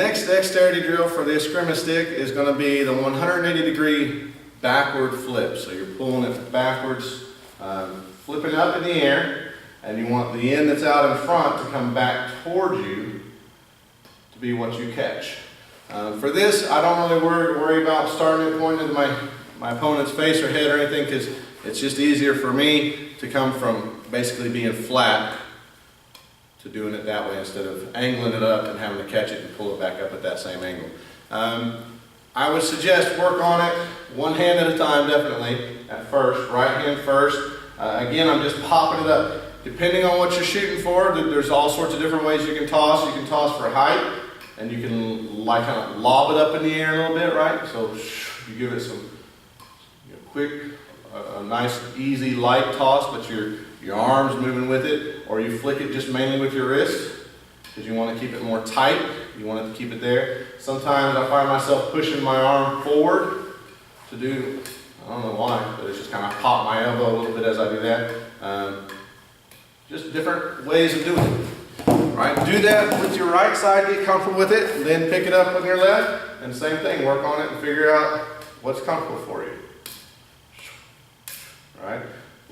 next dexterity drill for the Escrima stick is going to be the 180-degree backward flip. So you're pulling it backwards, flipping up in the air, and you want the end that's out in front to come back toward you to be what you catch. For this, I don't really worry about starting it pointing into my opponent's face or head or anything, because it's just easier for me to come from basically being flat to doing it that way instead of angling it up and having to catch it and pull it back up at that same angle. I would suggest work on it one hand at a time, definitely, at first. Right hand first. Again, I'm just popping it up. Depending on what you're shooting for, there's all sorts of different ways you can toss. You can toss for height, and you can like kind of lob it up in the air a little bit, right? So you give it some quick, a nice, easy, light toss, but your arm's moving with it, or you flick it just mainly with your wrist because you want to keep it more tight. You want it to keep it there. Sometimes I find myself pushing my arm forward to do, I don't know why, but it's just kind of pop my elbow a little bit as I do that. Just different ways of doing it. Right? Do that with your right side, get comfortable with it, then pick it up on your left, and same thing, work on it and figure out what's comfortable for you. Right?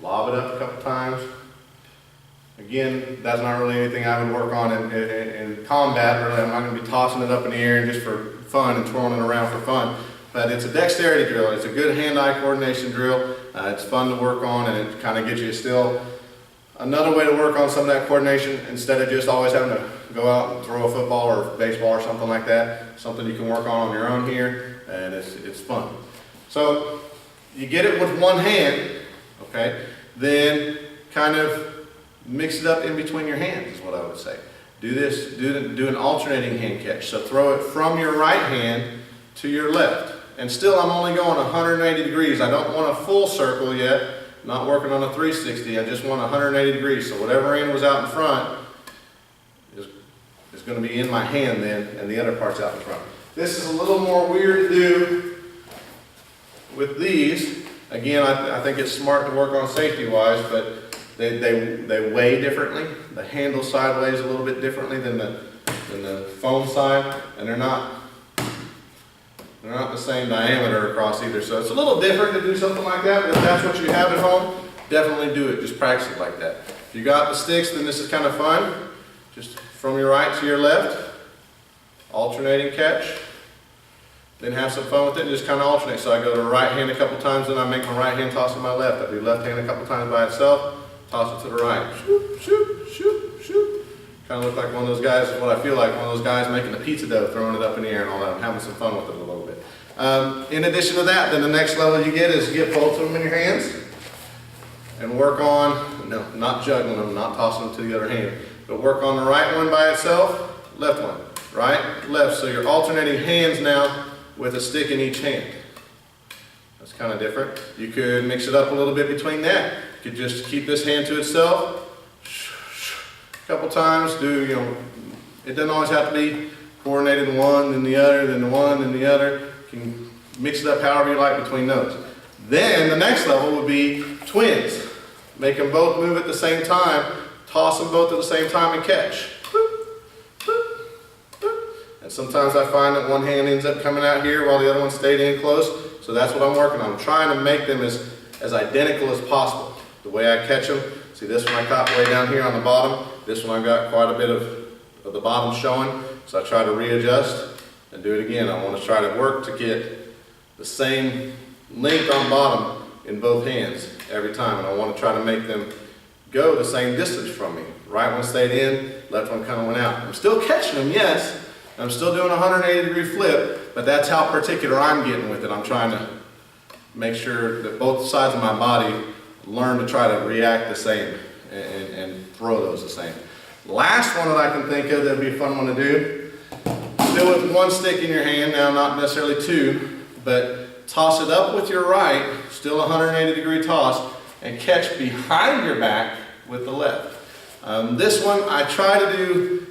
Lob it up a couple times. Again, that's not really anything I would work on in combat. Really, I'm not going to be tossing it up in the air just for fun and twirling it around for fun. But it's a dexterity drill. It's a good hand-eye coordination drill. It's fun to work on, and it kind of gets you still another way to work on some of that coordination instead of just always having to go out and throw a football or baseball or something like that. Something you can work on your own here, and it's fun. So you get it with one hand, okay? Then kind of mix it up in between your hands is what I would say. Do this, do an alternating hand catch. So throw it from your right hand to your left. And still I'm only going 180 degrees. I don't want a full circle yet. I'm not working on a 360. I just want 180 degrees. So whatever end was out in front is going to be in my hand then, and the other part's out in front. This is a little more weird to do with these. Again, I think it's smart to work on safety-wise, but they weigh differently. The handle side weighs a little bit differently than the foam side, and they're not the same diameter across either. So it's a little different to do something like that, but if that's what you have at home, definitely do it. Just practice it like that. If you got the sticks, then this is kind of fun. Just from your right to your left, alternating catch. Then have some fun with it and just kind of alternate. So I go to the right hand a couple times, then I make my right hand toss to my left. I do left hand a couple times by itself, toss it to the right. Shoot, shoot, shoot, shoot. Kind of look like one of those guys, is what I feel like, one of those guys making a pizza dough, throwing it up in the air and all that. I'm having some fun with it a little bit. In addition to that, then the next level you get is you get both of them in your hands and work on, no, not juggling them, not tossing them to the other hand, but work on the right one by itself, left one, right, left. So you're alternating hands now with a stick in each hand. That's kind of different. You could mix it up a little bit between that. You could just keep this hand to itself. A couple times, it doesn't always have to be coordinated one, then the other, then the one, then the other. You can mix it up however you like between those. Then the next level would be twins. Make them both move at the same time, toss them both at the same time and catch. And sometimes I find that one hand ends up coming out here while the other one stayed in close. So that's what I'm working on. I'm trying to make them as identical as possible. The way I catch them, see this one I caught way down here on the bottom. This one I've got quite a bit of the bottom showing. So I try to readjust and do it again. I want to try to work to get the same length on bottom in both hands every time. And I want to try to make them go the same distance from me. Right one stayed in, left one kind of went out. I'm still catching them, yes. I'm still doing a 180-degree flip, but that's how particular I'm getting with it. I'm trying to make sure that both sides of my body learn to try to react the same and throw those the same. Last one that I can think of that would be a fun one to do, still with one stick in your hand, now not necessarily two, but toss it up with your right, still a 180-degree toss, and catch behind your back with the left. This one I try to do,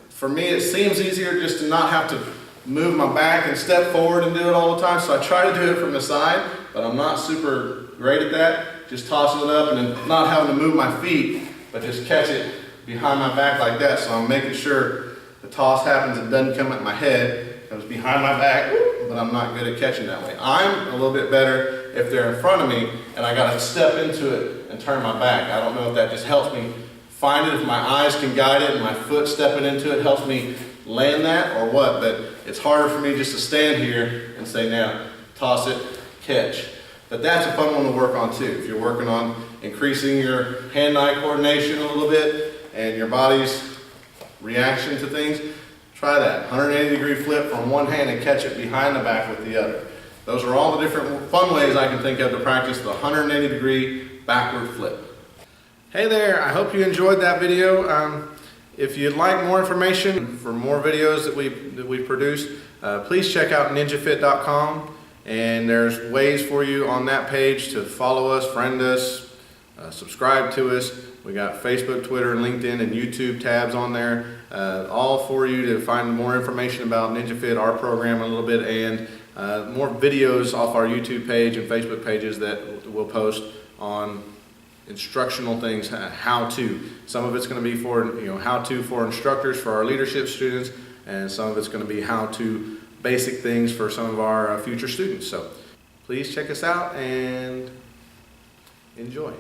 for me it seems easier just to not have to move my back and step forward and do it all the time, so I try to do it from the side, but I'm not super great at that. Just tossing it up and then not having to move my feet, but just catch it behind my back like that, so I'm making sure that toss happens, it doesn't come at my head, it comes behind my back, but I'm not good at catching that way. I'm a little bit better if they're in front of me and I gotta step into it and turn my back. I don't know if that just helps me find it, if my eyes can guide it and my foot stepping into it helps me land that or what, but it's harder for me just to stand here and say, now, toss it, catch. But that's a fun one to work on too. If you're working on increasing your hand-eye coordination a little bit and your body's reaction to things, try that. 180-degree flip from one hand and catch it behind the back with the other. Those are all the different fun ways I can think of to practice the 180-degree backward flip. Hey there, I hope you enjoyed that video. If you'd like more information for more videos that we produce, please check out ninjafit.com, and there's ways for you on that page to follow us, friend us, subscribe to us. We got Facebook, Twitter, and LinkedIn and YouTube tabs on there, all for you to find more information about NinjaFit, our program a little bit, and more videos off our YouTube page and Facebook pages that we'll post on instructional things, how to. Some of it's going to be for how to for instructors, for our leadership students, and some of it's going to be how to basic things for some of our future students. So please check us out and enjoy.